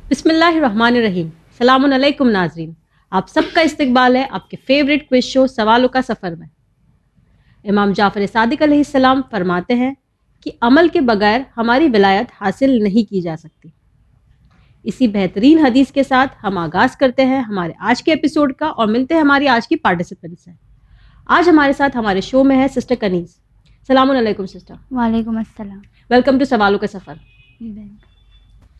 बिस्मिल्लाहिर्रहमानिर्रहीम। सलामुन अलैकुम नाज़रीन, आप सबका इस्तकबाल है आपके फेवरेट क्विज शो सवालों का सफ़र में। इमाम जाफ़र सादिक अलैहिस्सलाम फरमाते हैं कि अमल के बगैर हमारी विलायत हासिल नहीं की जा सकती। इसी बेहतरीन हदीस के साथ हम आगाज़ करते हैं हमारे आज के एपिसोड का और मिलते हैं हमारी आज की पार्टिसिपेंट्स से। आज हमारे साथ हमारे शो में है सिस्टर कनीज़। सलामुन अलैकुम सिस्टर। वालेकुम अस्सलाम। वेलकम टू सवालों का सफ़र।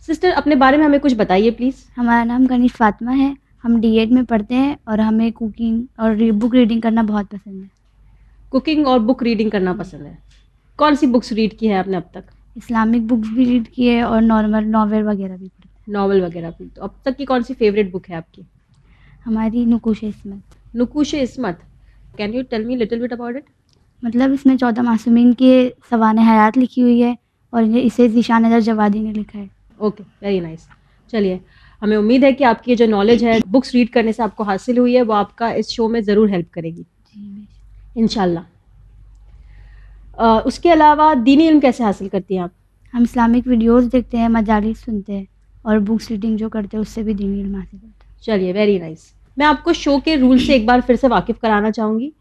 सिस्टर, अपने बारे में हमें कुछ बताइए प्लीज़। हमारा नाम कनीज़ फातिमा है, हम D.Ed में पढ़ते हैं और हमें कुकिंग और बुक रीडिंग करना बहुत पसंद है। कुकिंग और बुक रीडिंग करना पसंद है। कौन सी बुक्स रीड की है आपने अब तक? इस्लामिक बुक्स भी रीड की है और नॉर्मल नॉवेल वगैरह भी पढ़ते हैं। नॉवेल वगैरह भी। तो अब तक की कौन सी फेवरेट बुक है आपकी? हमारी Nuqoosh Ismat. Nuqoosh Ismat, can you tell me little bit about it? मतलब इसमें 14 मासूमीन के सवाने हयात लिखी हुई है और इसे ज़ीशान अज़हर जवादी ने लिखा है। Okay, very nice. चलिए, हमें उम्मीद है कि आपकी जो नॉलेज है बुक्स रीड करने से आपको हासिल हुई है वो आपका इस शो में ज़रूर हेल्प करेगी इंशाल्लाह। उसके अलावा दीनी इल्म कैसे हासिल करती हैं आप? हम इस्लामिक वीडियोस देखते हैं, मजालिस सुनते हैं और बुक्स रीडिंग जो करते हैं उससे भी दीनी इल्म हासिल करते हैं। चलिए, वेरी नाइस। मैं आपको शो के रूल से एक बार फिर से वाकिफ़ कराना चाहूँगी।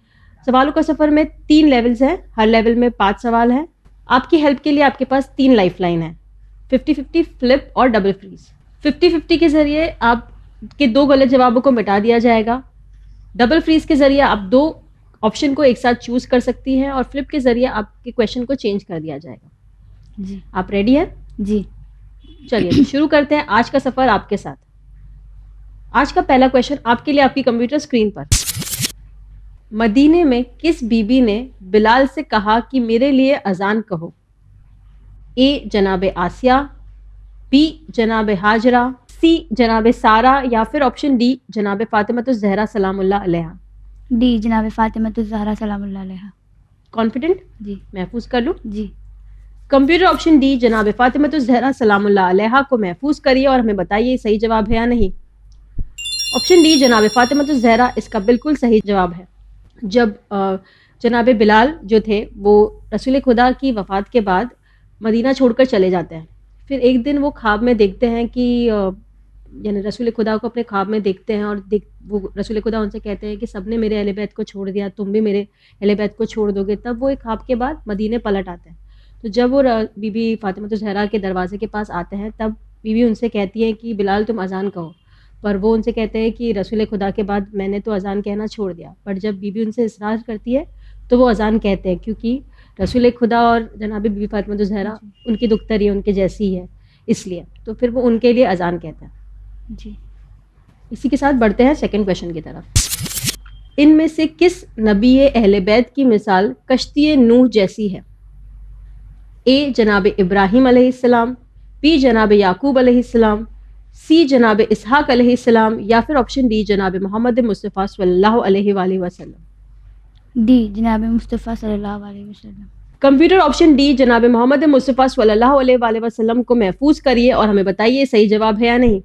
सवालों का सफ़र में 3 लेवल्स हैं, हर लेवल में 5 सवाल हैं। आपकी हेल्प के लिए आपके पास 3 लाइफलाइन है, 50-50, फ्लिप और डबल फ्रीज। 50-50 के ज़रिए आपके 2 गलत जवाबों को मिटा दिया जाएगा। डबल फ्रीज के ज़रिए आप 2 ऑप्शन को एक साथ चूज़ कर सकती हैं और फ्लिप के ज़रिए आपके क्वेश्चन को चेंज कर दिया जाएगा। जी, आप रेडी हैं? जी। चलिए, तो शुरू करते हैं आज का सफ़र आपके साथ। आज का पहला क्वेश्चन आपके लिए आपकी कंप्यूटर स्क्रीन पर। मदीने में किस बीबी ने बिलाल से कहा कि मेरे लिए अजान कहो? ए जनाब आसिया, बी जनाब हाजरा, सी जनाब सारा या फिर ऑप्शन डी जनाब फातिमतुज़ ज़हरा सलामुल्लाह अलैहा। डी जनाब फातिमतुज़ ज़हरा सलामुल्लाह अलैहा। कॉन्फिडेंट? जी, महफूज कर लूँ? जी। कंप्यूटर ऑप्शन डी जनाब फातिमतुज़ ज़हरा सलामुल्लाह अलैहा को महफूज करिए और हमें बताइए सही जवाब है या नहीं। ऑप्शन डी जनाब फातिमतुज़ ज़हरा इसका बिल्कुल सही जवाब है। जब जनाब बिलाल जो थे वो रसूल खुदा की वफ़ात के बाद मदीना छोड़कर चले जाते हैं। फिर एक दिन वो ख्वाब में देखते हैं कि यानी रसूल खुदा को अपने ख्वाब में देखते हैं और वो रसूल खुदा उनसे कहते हैं कि सबने मेरे अहले बैत को छोड़ दिया, तुम भी मेरे अहले बैत को छोड़ दोगे। तब वो एक ख्वाब के बाद मदीने पलट आते हैं। तो जब वो बीबी फातिमतुज़ ज़हरा के दरवाजे के पास आते हैं तब बीबी उनसे कहती है कि बिलाल तुम अजान कहो, पर वो उनसे कहते हैं कि रसूल खुदा के बाद मैंने तो अजान कहना छोड़ दिया। पर जब बीबी उनसे इसरार करती है तो वो अजान कहते हैं, क्योंकि रसूल खुदा और जनाब बीबी फातिमतुज़ ज़हरा उनकी दुख्तरी उनके जैसी ही है, इसलिए तो फिर वो उनके लिए अजान कहते हैं। जी। इसी के साथ बढ़ते हैं सेकंड क्वेश्चन की तरफ। इनमें से किस नबी अहले बैत की मिसाल कश्ती नूह जैसी है? ए जनाब इब्राहिम अलैहिस्सलाम, बी जनाब याकूब अलैहिस्सलाम, सी जनाब इसहाक अलैहिस्सलाम या फिर ऑप्शन डी जनाब मोहम्मद मुस्तफ़ा सल्लल्लाहु अलैहि वसल्लम। डी जनाब मुस्तफ़ा सल्लल्लाहु अलैहि वसल्लम। कंप्यूटर ऑप्शन डी जनाब मोहम्मद मुस्तफ़ा सल्लल्लाहु अलैहि वसल्लम को महफूज करिए और हमें बताइए सही जवाब है या नहीं।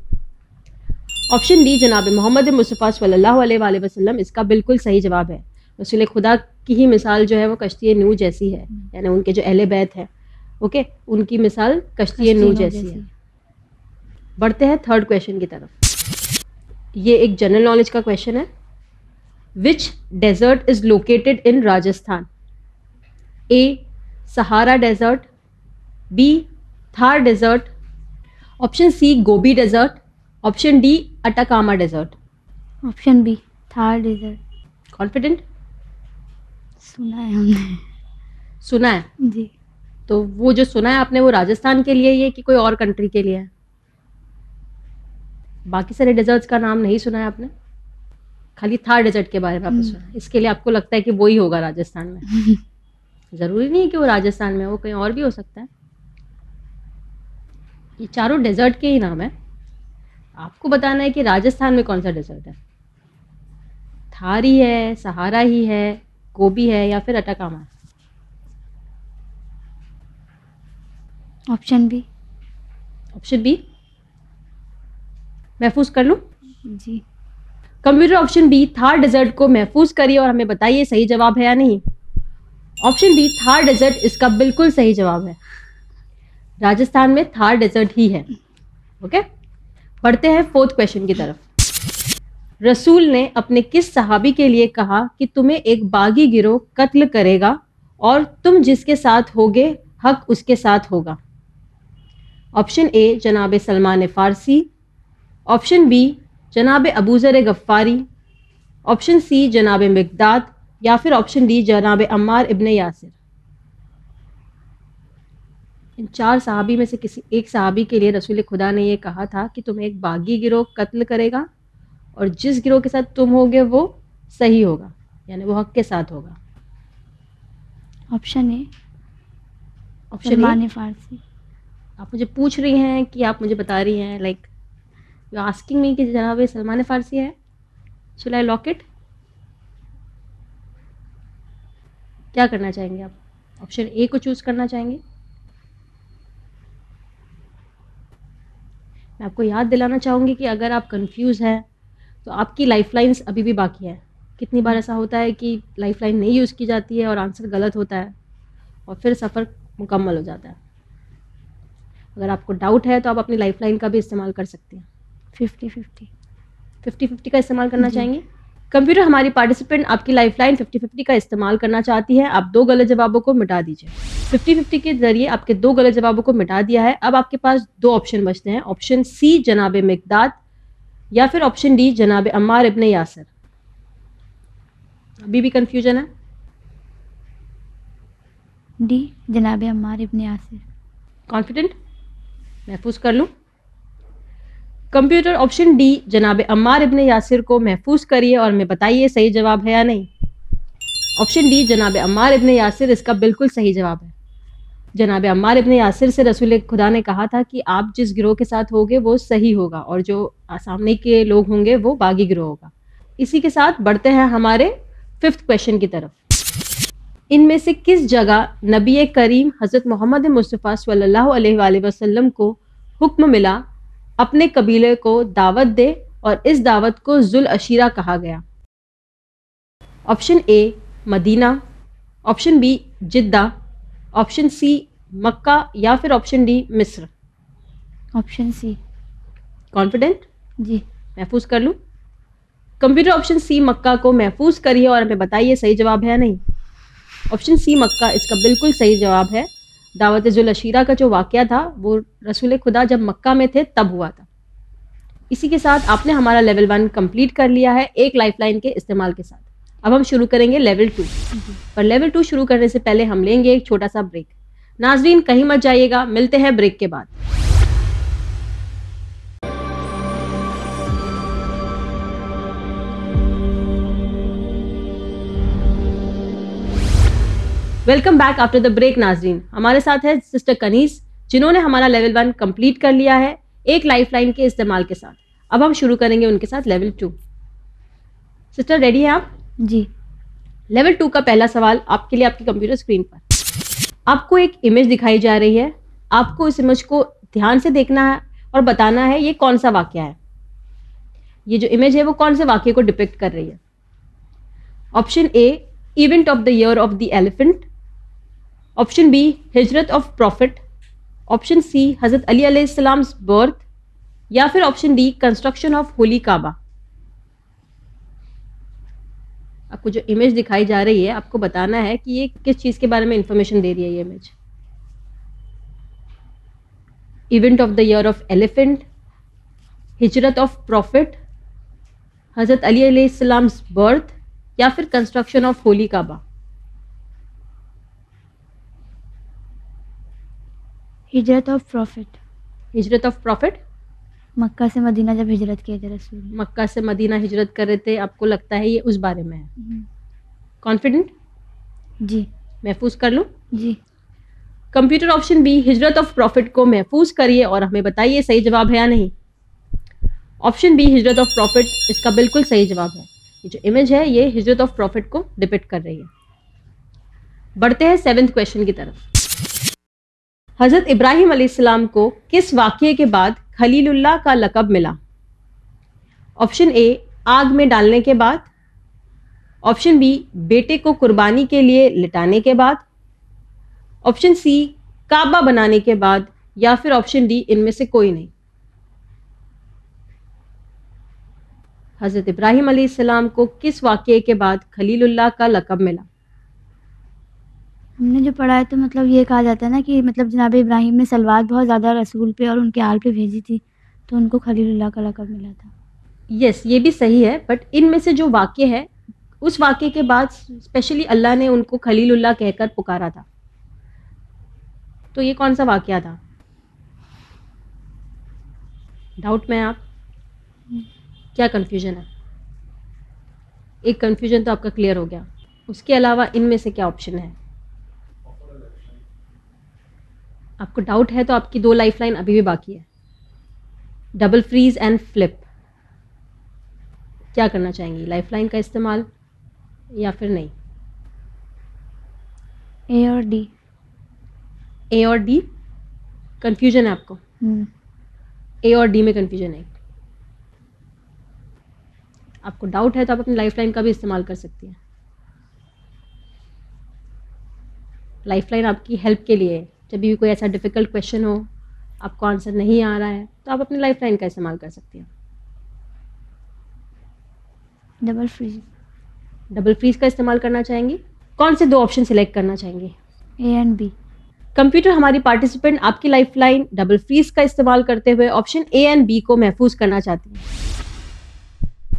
ऑप्शन डी जनाब मोहम्मद मुस्तफ़ा सल्लल्लाहु अलैहि वसल्लम इसका बिल्कुल सही जवाब है। रसूल खुदा की ही मिसाल जो है वो कश्ती नूह जैसी है, यानी उनके जो अहले बैत है, ओके, उनकी मिसाल कश्ती नूह जैसी है। बढ़ते हैं थर्ड क्वेश्चन की तरफ। ये एक जनरल नॉलेज का क्वेश्चन है। Which desert is located in Rajasthan? A Sahara desert, B Thar desert, option C Gobi desert, option D Atacama desert. Option B Thar desert. Confident? सुना है हमने। सुना है? जी। तो वो जो सुना है आपने वो राजस्थान के लिए ये कि कोई और कंट्री के लिए है? बाकी सारे डेजर्ट्स का नाम नहीं सुना है आपने, खाली थार डेजर्ट के बारे में आपने सुना है। इसके लिए आपको लगता है कि वो ही होगा राजस्थान में। ज़रूरी नहीं है कि वो राजस्थान में हो, कहीं और भी हो सकता है। ये चारों डेजर्ट के ही नाम है, आपको बताना है कि राजस्थान में कौन सा डेजर्ट है। थार ही है, सहारा ही है, गोबी है या फिर अटाकामा है? Option B. ऑप्शन बी महफूज कर लूं? जी। Computer option B Thar desert को महफूज करिए और हमें बताइए सही जवाब है या नहीं। ऑप्शन बी थार डेजर्ट इसका बिल्कुल सही जवाब है। राजस्थान में थार डेजर्ट ही है। ओके, बढ़ते हैं फोर्थ क्वेश्चन की तरफ। रसूल ने अपने किस सहाबी के लिए कहा कि तुम्हें एक बागी गिरोह कत्ल करेगा और तुम जिसके साथ होगे हक उसके साथ होगा? ऑप्शन ए जनाब सलमान फ़ारसी, ऑप्शन बी जनाब अबू ज़र गफ़ारी, ऑप्शन सी जनाब मिक़दाद या फिर ऑप्शन डी जनाब अम्मार इब्न यासिर। इन चार सहाबी में से किसी एक सहाबी के लिए रसूल खुदा ने यह कहा था कि तुम्हें एक बागी गिरोह कत्ल करेगा और जिस गिरोह के साथ तुम होगे वो सही होगा, यानी वो हक के साथ होगा। ऑप्शन ए ऑप्शन सलमान फ़ारसी। आप मुझे पूछ रही हैं कि आप मुझे बता रही हैं, लाइक यू आस्किंग मी कि जनाब सलमान फ़ारसी है? शैल आई लॉक इट? क्या करना चाहेंगे आप? ऑप्शन ए को चूज़ करना चाहेंगे? मैं आपको याद दिलाना चाहूँगी कि अगर आप कंफ्यूज हैं तो आपकी लाइफलाइंस अभी भी बाकी है। कितनी बार ऐसा होता है कि लाइफलाइन नहीं यूज़ की जाती है और आंसर गलत होता है और फिर सफ़र मुकम्मल हो जाता है। अगर आपको डाउट है तो आप अपनी लाइफलाइन का भी इस्तेमाल कर सकते हैं। 50-50 का इस्तेमाल करना चाहेंगे? कंप्यूटर हमारी पार्टिसिपेंट आपकी लाइफलाइन 50-50 का इस्तेमाल करना चाहती है। आप 2 गलत जवाबों को मिटा दीजिए। 50-50 के जरिए आपके 2 गलत जवाबों को मिटा दिया है। अब आपके पास 2 ऑप्शन बचते हैं, ऑप्शन सी जनाब मिक़दाद या फिर ऑप्शन डी जनाब अम्मार इब्न यासिर। अभी भी कंफ्यूजन है? डी जनाब अम्मार इब्न यासिर। कॉन्फिडेंट? महफूज कर लूँ? कंप्यूटर ऑप्शन डी जनाब अम्मार इब्न यासिर को महफूज करिए और हमें बताइए सही जवाब है या नहीं। ऑप्शन डी जनाब अम्मार इब्न यासिर इसका बिल्कुल सही जवाब है। जनाब अम्मार इब्न यासिर से रसूल खुदा ने कहा था कि आप जिस गिरोह के साथ होगे वो सही होगा और जो सामने के लोग होंगे वो बागी गिरोह होगा। इसी के साथ बढ़ते हैं हमारे 5th क्वेश्चन की तरफ। इनमें से किस जगह नबी करीम हज़रत मोहम्मद मुस्तफ़ा सल्लल्लाहु अलैहि वसल्लम को हुक्म मिला अपने कबीले को दावत दे और इस दावत को ज़ुल अशीरा कहा गया? Option A Medina, option B Jeddah, option C Mecca या फिर ऑप्शन डी मिस्र। Option C. कॉन्फिडेंट? जी। महफूज कर लूँ? कंप्यूटर ऑप्शन सी मक्का को महफूज करिए और हमें बताइए सही जवाब है या नहीं। ऑप्शन सी मक्का इसका बिल्कुल सही जवाब है। दावत ज़ुल अशीरा का जो वाक़या था वो रसूल खुदा जब मक्का में थे तब हुआ था। इसी के साथ आपने हमारा लेवल 1 कंप्लीट कर लिया है एक लाइफलाइन के इस्तेमाल के साथ। अब हम शुरू करेंगे लेवल 2। पर लेवल 2 शुरू करने से पहले हम लेंगे एक छोटा सा ब्रेक। नाज़रीन कहीं मत जाइएगा, मिलते हैं ब्रेक के बाद। Welcome back after the break. नाज़रीन हमारे साथ है सिस्टर कनीस जिन्होंने हमारा लेवल 1 कंप्लीट कर लिया है एक लाइफलाइन के इस्तेमाल के साथ। अब हम शुरू करेंगे उनके साथ लेवल 2। सिस्टर रेडी हैं आप? जी। लेवल 2 का पहला सवाल आपके लिए आपकी कंप्यूटर स्क्रीन पर। आपको एक इमेज दिखाई जा रही है। आपको इस इमेज को ध्यान से देखना है और बताना है ये कौन सा वाक़या है। ये जो इमेज है वो कौन से वाक़ये को डिपिक्ट कर रही है। Option A event of the year of the elephant, option B हिजरत ऑफ प्रॉफिट, ऑप्शन सी हज़रत अली अलैहिस्सलाम्स बर्थ या फिर option D construction of holy Kaaba. आपको जो इमेज दिखाई जा रही है आपको बताना है कि ये किस चीज़ के बारे में इंफॉर्मेशन दे रही है ये image. Event of the year of elephant, हिजरत ऑफ प्रॉफिट, हज़रत अली अलैहिस्सलाम्स बर्थ या फिर कंस्ट्रक्शन ऑफ होली काबा। हिजरत ऑफ प्रॉफिट। हिजरत ऑफ प्रॉफिट? मक्का से मदीना जब हिजरत किए थे रसूल। मक्का से मदीना हिजरत कर रहे थे, आपको लगता है ये उस बारे में है। कॉन्फिडेंट? जी। महफूज कर लूँ? जी। कंप्यूटर ऑप्शन बी हिजरत ऑफ प्रॉफिट को महफूज करिए और हमें बताइए सही जवाब है या नहीं। ऑप्शन बी हिजरत ऑफ प्रॉफिट इसका बिल्कुल सही जवाब है। ये जो इमेज है ये हिजरत ऑफ प्रॉफिट को डिपिक्ट कर रही है। बढ़ते हैं 7th क्वेश्चन की तरफ। हज़रत इब्राहिम अलैहिस्सलाम को किस वाक़ये के बाद खलीलुल्लाह का लक़ब मिला। ऑप्शन ए आग में डालने के बाद, ऑप्शन बी बेटे को कुर्बानी के लिए लिटाने के बाद, ऑप्शन सी काबा बनाने के बाद या फिर ऑप्शन डी इनमें से कोई नहीं। हज़रत इब्राहीम अलैहिस्सलाम को किस वाक़ये के बाद खलीलुल्लाह का लक़ब मिला? हमने जो पढ़ा है तो मतलब ये कहा जाता है ना कि मतलब जनाब इब्राहीम ने सलवात बहुत ज़्यादा रसूल पे और उनके आल पे भेजी थी, तो उनको खलीलुल्लाह का लक़ब मिला था। यस, ये भी सही है, बट इनमें से जो वाक़ये है, उस वाक़ये के बाद स्पेशली अल्लाह ने उनको खलीलुल्लाह कहकर पुकारा था। तो ये कौन सा वाक़या था? डाउट में आप? क्या कन्फ्यूजन है? एक कन्फ्यूजन तो आपका क्लियर हो गया। उसके अलावा इनमें से क्या ऑप्शन है? आपको डाउट है तो आपकी 2 लाइफलाइन अभी भी बाकी है। Double freeze and flip. क्या करना चाहेंगी? लाइफलाइन का इस्तेमाल या फिर नहीं? ए और डी। ए और डी कन्फ्यूजन है आपको? ए और डी में कन्फ्यूजन है। आपको डाउट है तो आप अपनी लाइफलाइन का भी इस्तेमाल कर सकती हैं। लाइफलाइन आपकी हेल्प के लिए है। जब भी कोई ऐसा डिफ़िकल्ट क्वेश्चन हो, आपको आंसर नहीं आ रहा है, तो आप अपनी लाइफलाइन का इस्तेमाल कर सकती हैं। Double freeze. डबल फ्रीज का इस्तेमाल करना चाहेंगी? कौन से 2 ऑप्शन सिलेक्ट करना चाहेंगी? A and B. कंप्यूटर हमारी पार्टिसिपेंट आपकी लाइफलाइन डबल फ्रीज का इस्तेमाल करते हुए ऑप्शन ए एंड बी को महफूज करना चाहती हैं।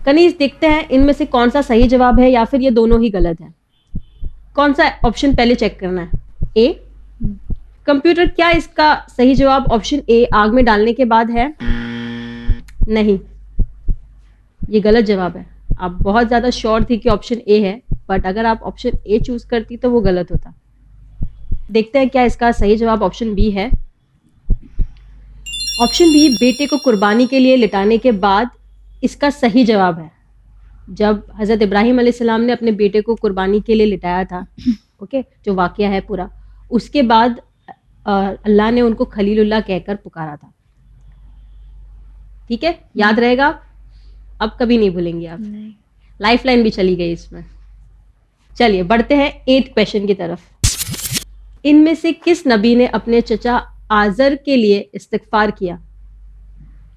कनीज, देखते हैं इनमें से कौन सा सही जवाब है या फिर ये दोनों ही गलत है। कौन सा ऑप्शन पहले चेक करना है? ए। कंप्यूटर, क्या इसका सही जवाब ऑप्शन ए आग में डालने के बाद है? नहीं, ये गलत जवाब है। आप बहुत ज़्यादा श्योर थी कि ऑप्शन ए है, बट अगर आप ऑप्शन ए चूज करती तो वो गलत होता। देखते हैं क्या इसका सही जवाब ऑप्शन बी है। ऑप्शन बी बेटे को कुर्बानी के लिए लिटाने के बाद इसका सही जवाब है। जब हज़रत इब्राहीम अलैहिस्सलाम ने अपने बेटे को कुर्बानी के लिए लिटाया था, ओके, जो वाक़या है पूरा, उसके बाद अल्लाह ने उनको खलीलुल्लाह कहकर पुकारा था। ठीक है, याद रहेगा, अब कभी नहीं भूलेंगे आप। लाइफलाइन भी चली गई इसमें। चलिए बढ़ते हैं 8th क्वेश्चन की तरफ। इनमें से किस नबी ने अपने चचा आजर के लिए इस्तिगफार किया?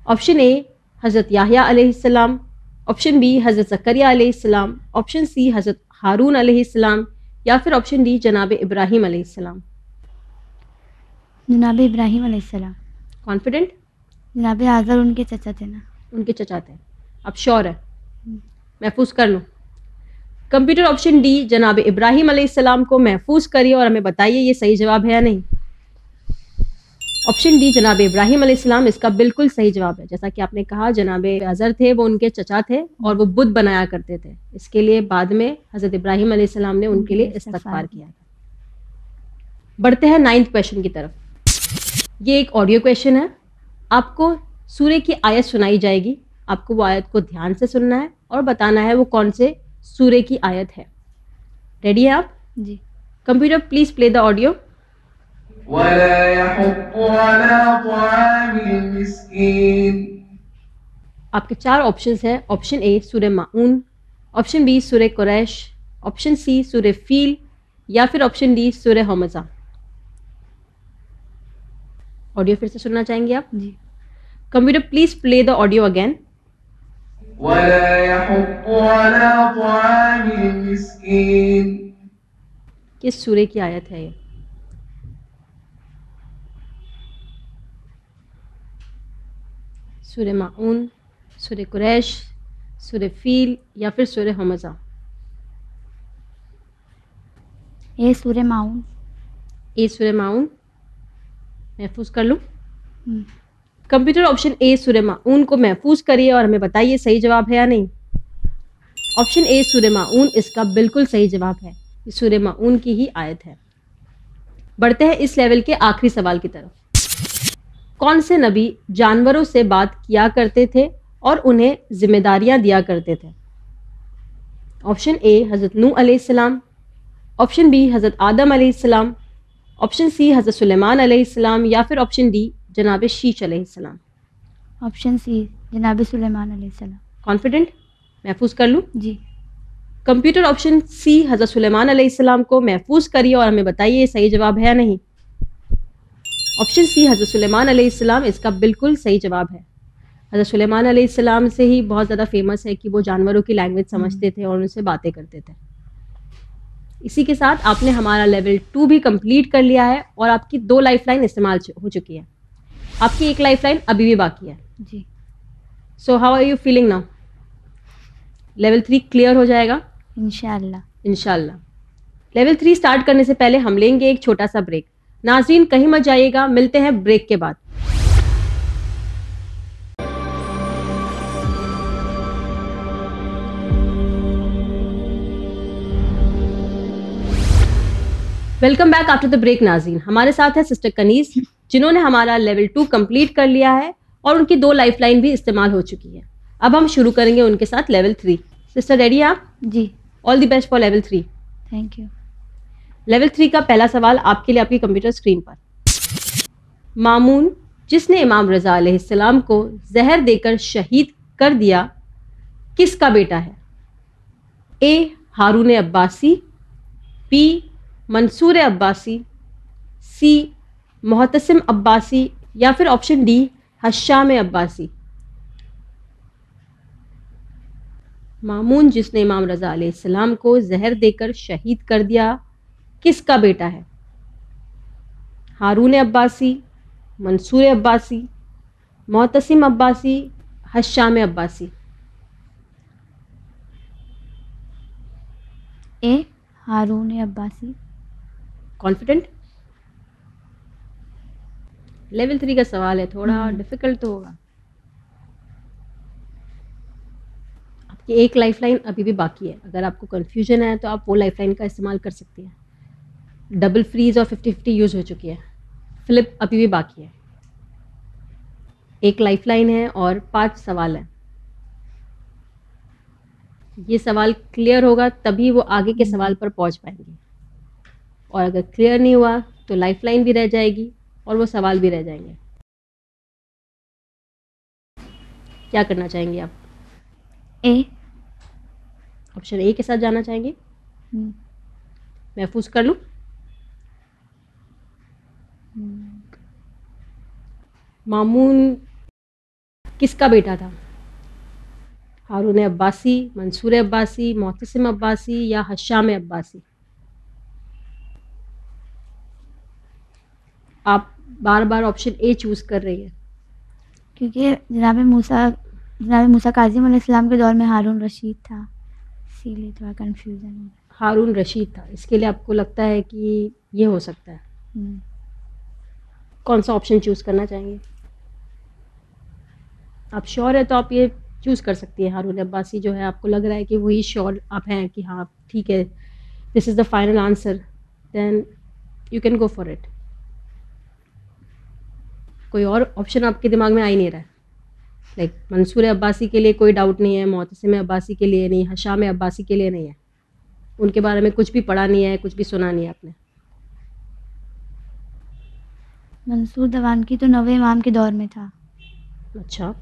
ऑप्शन ए हज़रत याह्या अलैहिस्सलाम, ऑप्शन बी हज़रत ज़करिया अलैहिस्सलाम, ऑप्शन सी हज़रत हारून अलैहिस्सलाम, या फिर ऑप्शन डी जनाब इब्राहीम अलैहिस्सलाम। जनाब इब्राहीम अलैहिस्सलाम। कॉन्फिडेंट? जनाब आज़र उनके चचा थे ना। उनके चचा थे, आप श्योर है? महफूज कर लूँ? कंप्यूटर, ऑप्शन डी जनाब इब्राहीम अलैहिस्सलाम को महफूज करिए और हमें बताइए ये सही जवाब है या नहीं। ऑप्शन डी जनाब इब्राहीम अलैहिस्सलाम इसका बिल्कुल सही जवाब है। जैसा कि आपने कहा, जनाब अज़र थे वो उनके चचा थे और वो बुत बनाया करते थे। इसके लिए बाद में हज़रत इब्राहीम अलैहिस्सलाम ने उनके लिए इस्तिग़फ़ार किया था। बढ़ते हैं 9th क्वेश्चन की तरफ। ये एक ऑडियो क्वेश्चन है। आपको सूरे की आयत सुनाई जाएगी, आपको वो आयत को ध्यान से सुनना है और बताना है वो कौन से सूरे की आयत है। रेडी है आप? जी। Computer, please play the audio. वला यहुद्दु अला तआमिल मिस्कीन। आपके 4 ऑप्शंस हैं। ऑप्शन ए सूरे माऊन, ऑप्शन बी सूरे कुरैश, ऑप्शन सी सूरे फील, या फिर ऑप्शन डी सूरे हमज़ा। ऑडियो फिर से सुनना चाहेंगे आप? जी। Computer, please play the audio again. वला यहुद्दु अला तआमिल मिस्कीन। किस सूरे की आयत है ये? सूरे माऊन, सूरे कुरैश, सूरे फील, या फिर सूरे हमज़ा। ए सूरे माऊन। ए सूरे माऊन महफूज कर लूँ? कंप्यूटर, ऑप्शन ए सूरे माऊन को महफूज करिए और हमें बताइए सही जवाब है या नहीं। ऑप्शन ए सूरे माऊन इसका बिल्कुल सही जवाब है। ये सूरे माऊन की ही आयत है। बढ़ते हैं इस लेवल के आखिरी सवाल की तरफ। कौन से नबी जानवरों से बात किया करते थे और उन्हें जिम्मेदारियां दिया करते थे? ऑप्शन ए हज़रत नूह अलैहिस्सलाम, ऑप्शन बी हज़रत आदम अलैहिस्सलाम, ऑप्शन सी हज़रत सुलेमान अलैहिस्सलाम, या फिर ऑप्शन डी जनाब शीश अलैहिस्सलाम। ऑप्शन सी जनाब सुलेमान अलैहिस्सलाम। कॉन्फिडेंट? महफूज कर लूँ? जी। कंप्यूटर, ऑप्शन सी हज़रत सुलेमान अलैहिस्सलाम को महफूज करिए और हमें बताइए ये सही जवाब है या नहीं। ऑप्शन सी हज़रत सुलेमान अलैहिस्सलाम इसका बिल्कुल सही जवाब है। हज़रत सुलेमान अलैहिस्सलाम से ही बहुत ज़्यादा फेमस है कि वो जानवरों की लैंग्वेज समझते थे और उनसे बातें करते थे। इसी के साथ आपने हमारा लेवल 2 भी कंप्लीट कर लिया है और आपकी 2 लाइफलाइन इस्तेमाल हो चुकी है। आपकी एक लाइफलाइन अभी भी बाकी है। जी। So how are you feeling now? Level 3 clear हो जाएगा इंशाल्लाह। इंशाल्लाह। लेवल 3 स्टार्ट करने से पहले हम लेंगे एक छोटा सा ब्रेक। नाज़रीन कहीं मत जाइएगा, मिलते हैं ब्रेक के बाद। Welcome back after the break नाज़रीन। हमारे साथ है सिस्टर कनीज, जिन्होंने हमारा लेवल 2 कंप्लीट कर लिया है और उनकी 2 लाइफलाइन भी इस्तेमाल हो चुकी है। अब हम शुरू करेंगे उनके साथ लेवल 3। सिस्टर रेडी आप? जी। All the best for level 3। Thank you. Level 3 का पहला सवाल आपके लिए आपकी कंप्यूटर स्क्रीन पर। मामून जिसने इमाम रज़ा अलैहिस्सलाम को जहर देकर शहीद कर दिया, किसका बेटा है? ए हारून अब्बासी, बी मंसूर अब्बासी, सी मोहतसिम अब्बासी या फिर ऑप्शन डी हश्शाम अब्बासी। मामून जिसने इमाम रज़ा अलैहिस्सलाम को जहर देकर शहीद कर दिया, किसका बेटा है? हारून अब्बासी, मंसूर अब्बासी, मोहतसिम अब्बासी, हश्शाम अब्बासी। ए हारून अब्बासी। कॉन्फिडेंट? लेवल 3 का सवाल है, थोड़ा डिफिकल्ट तो होगा। आपकी एक लाइफलाइन अभी भी बाकी है। अगर आपको कंफ्यूजन है तो आप वो लाइफलाइन का इस्तेमाल कर सकती हैं। डबल फ्रीज और 50-50 यूज़ हो चुकी है। फ्लिप अभी भी बाकी है। एक लाइफलाइन है और 5 सवाल हैं। ये सवाल क्लियर होगा तभी वो आगे के सवाल पर पहुंच पाएंगे, और अगर क्लियर नहीं हुआ तो लाइफलाइन भी रह जाएगी और वो सवाल भी रह जाएंगे। क्या करना चाहेंगे आप? ए। ऑप्शन ए के साथ जाना चाहेंगे? महफूज कर लूं? मामून किसका बेटा था? हारून अब्बासी, मंसूर अब्बासी, मोहतसिम अब्बासी या हश्शाम अब्बासी? आप बार बार ऑप्शन ए चूज कर रही है क्योंकि जनाब मूसा काज़िम अलैहिस्सलाम के दौर में हारून रशीद था, इसीलिए थोड़ा कंफ्यूजन हो गया। हारून रशीद था, इसके लिए आपको लगता है कि ये हो सकता है। कौन सा ऑप्शन चूज करना चाहेंगे? आप श्योर है तो आप ये चूज कर सकती है। हारून अब्बासी जो है, आपको लग रहा है कि वही श्योर आप हैं कि हाँ ठीक है, this is the final answer, then you can go for it. कोई और ऑप्शन आपके दिमाग में आ ही नहीं रहा है? लाइक मंसूर अब्बासी के लिए कोई डाउट नहीं है, मोहतसिम अब्बासी के लिए नहीं, हश्शाम अब्बासी के लिए नहीं है? उनके बारे में कुछ भी पढ़ा नहीं है, कुछ भी सुना नहीं है आपने? मंसूर दवानकी तो 9वें इमाम के दौर में था। अच्छा,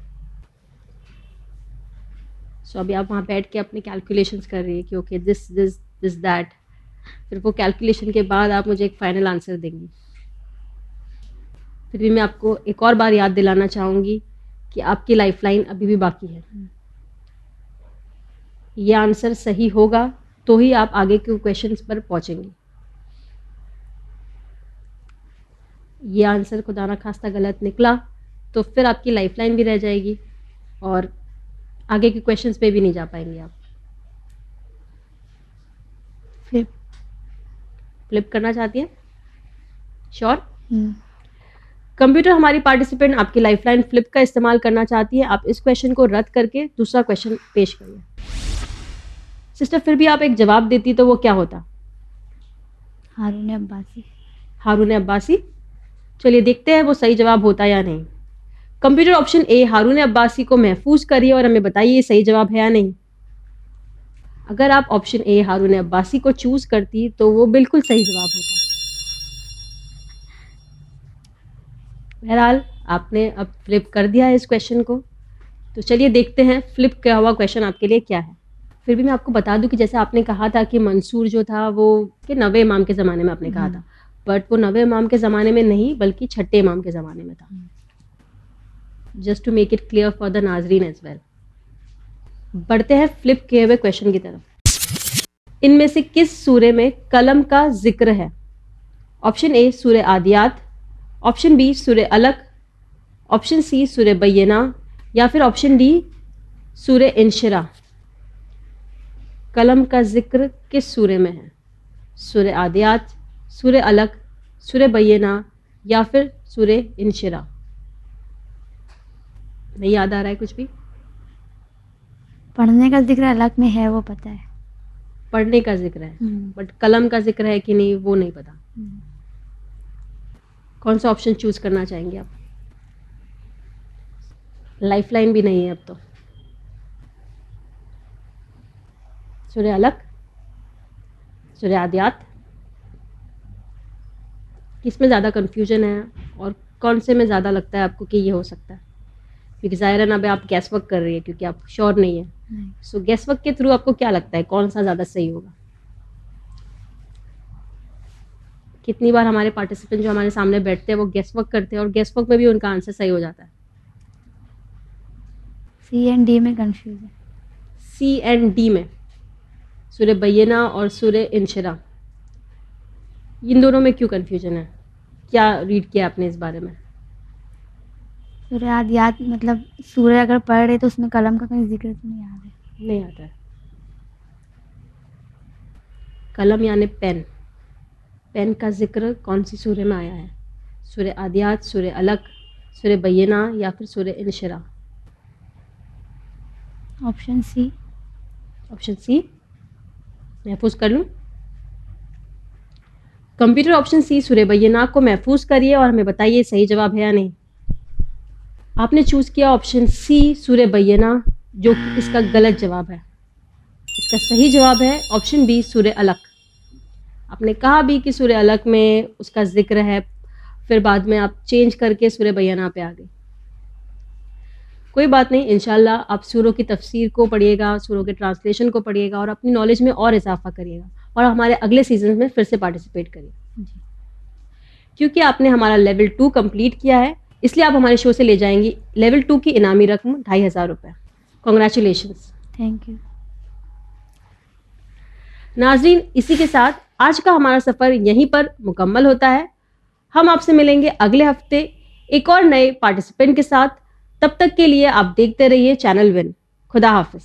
सो अभी आप वहाँ बैठ के अपने कैलकुलेशंस कर रही है कि okay this this this that, फिर वो कैलकुलेशन के बाद आप मुझे एक फाइनल आंसर देंगी। फिर भी मैं आपको एक और बार याद दिलाना चाहूँगी कि आपकी लाइफलाइन अभी भी बाकी है। ये आंसर सही होगा तो ही आप आगे के क्वेश्चंस पर पहुँचेंगे। ये आंसर खुदा ना खास्ता गलत निकला तो फिर आपकी लाइफलाइन भी रह जाएगी और आगे के क्वेश्चंस पे भी नहीं जा पाएंगे आप। फ्लिप करना चाहती हैं? श्योर? कंप्यूटर हमारी पार्टिसिपेंट आपकी लाइफलाइन फ्लिप का इस्तेमाल करना चाहती है। आप इस क्वेश्चन को रद्द करके दूसरा क्वेश्चन पेश करिए। सिस्टर फिर भी आप एक जवाब देती तो वो क्या होता? हारून अब्बासी। हारून अब्बासी? चलिए देखते हैं वो सही जवाब होता या नहीं। कंप्यूटर ऑप्शन ए हारून अब्बासी को महफूज करिए और हमें बताइए सही जवाब है या नहीं। अगर आप ऑप्शन ए हारून अब्बासी को चूज करती तो वो बिल्कुल सही जवाब होता। बहरहाल आपने अब फ्लिप कर दिया है इस क्वेश्चन को, तो चलिए देखते हैं फ्लिप किया हुआ क्वेश्चन आपके लिए क्या है। फिर भी मैं आपको बता दूं कि जैसे आपने कहा था कि मंसूर जो था वो कि 9वें इमाम के ज़माने में आपने कहा था, बट वो 9वें इमाम के ज़माने में नहीं बल्कि 6ठे इमाम के ज़माने में था। Just to make it clear for the नाजरीन एज वेल। बढ़ते हैं फ्लिप किए हुए क्वेश्चन की तरफ। इनमें से किस सूरे में कलम का जिक्र है? ऑप्शन ए सूरे आदियात, ऑप्शन बी सूरे अलक, ऑप्शन सी सूरे बय्यना या फिर ऑप्शन डी सूरे इंशिरा। कलम का जिक्र किस सूरे में है? सूरे आदियात, सूरे अलक, सूरे बय्यना या फिर सूरे इंशिरा। नहीं याद आ रहा है कुछ भी? पढ़ने का जिक्र अलग में है, वो पता है। पढ़ने का जिक्र है, बट कलम का जिक्र है कि नहीं वो नहीं पता। कौन सा ऑप्शन चूज करना चाहेंगे आप? लाइफलाइन भी नहीं है अब तो। सूर्य अलक, सूर्य आदियात, किसमें ज़्यादा कंफ्यूजन है और कौन से में ज़्यादा लगता है आपको कि ये हो सकता है? क्योंकि ज़ाहिर है ना, अभी आप गैस वर्क कर रही है क्योंकि आप श्योर नहीं है। सो गैस वर्क के थ्रू आपको क्या लगता है कौन सा ज़्यादा सही होगा? कितनी बार हमारे पार्टिसिपेंट जो हमारे सामने बैठते हैं वो गैस वर्क करते हैं और गैस वर्क में भी उनका आंसर सही हो जाता है। सी एंड डी में कंफ्यूज है। सी एंड डी में सूर्य बय्यना और सूर्य इंशिरा, इन दोनों में क्यों कंफ्यूजन है? क्या रीड किया आपने इस बारे में? सूर्य आदियात मतलब सूर्य अगर पढ़ रहे तो उसमें कलम का कहीं जिक्र तो नहीं आ रहा है। नहीं आता है। कलम यानी पेन, पेन का जिक्र कौन सी सूर्य में आया है? सूर्य आदियात, सूर्य अलक, सूर्य बय्यना या फिर सूर्य Inshira. Option C. Option C महफूज कर लूँ? कंप्यूटर ऑप्शन सी सूर्य बय्यना को महफूज करिए और हमें बताइए सही जवाब है या नहीं। आपने चूज किया ऑप्शन सी सूर्य बय्यना, जो कि इसका गलत जवाब है। इसका सही जवाब है ऑप्शन बी सूर्य अलक। आपने कहा भी कि सूर्य अलक में उसका जिक्र है, फिर बाद में आप चेंज करके सूर्य बय्यना पे आ गए। कोई बात नहीं, इंशाल्लाह आप सूरों की तफसीर को पढ़िएगा, सूरों के ट्रांसलेशन को पढ़िएगा और अपनी नॉलेज में और इजाफा करिएगा और हमारे अगले सीजन में फिर से पार्टिसिपेट करिए। क्योंकि आपने हमारा लेवल 2 कंप्लीट किया है, इसलिए आप हमारे शो से ले जाएंगी लेवल 2 की इनामी रकम 2500 रुपये। कॉन्ग्रेचुलेशंस। Thank you. नाजरीन, इसी के साथ आज का हमारा सफ़र यहीं पर मुकम्मल होता है। हम आपसे मिलेंगे अगले हफ्ते एक और नए पार्टिसिपेंट के साथ। तब तक के लिए आप देखते रहिए चैनल विन। खुदा हाफिज।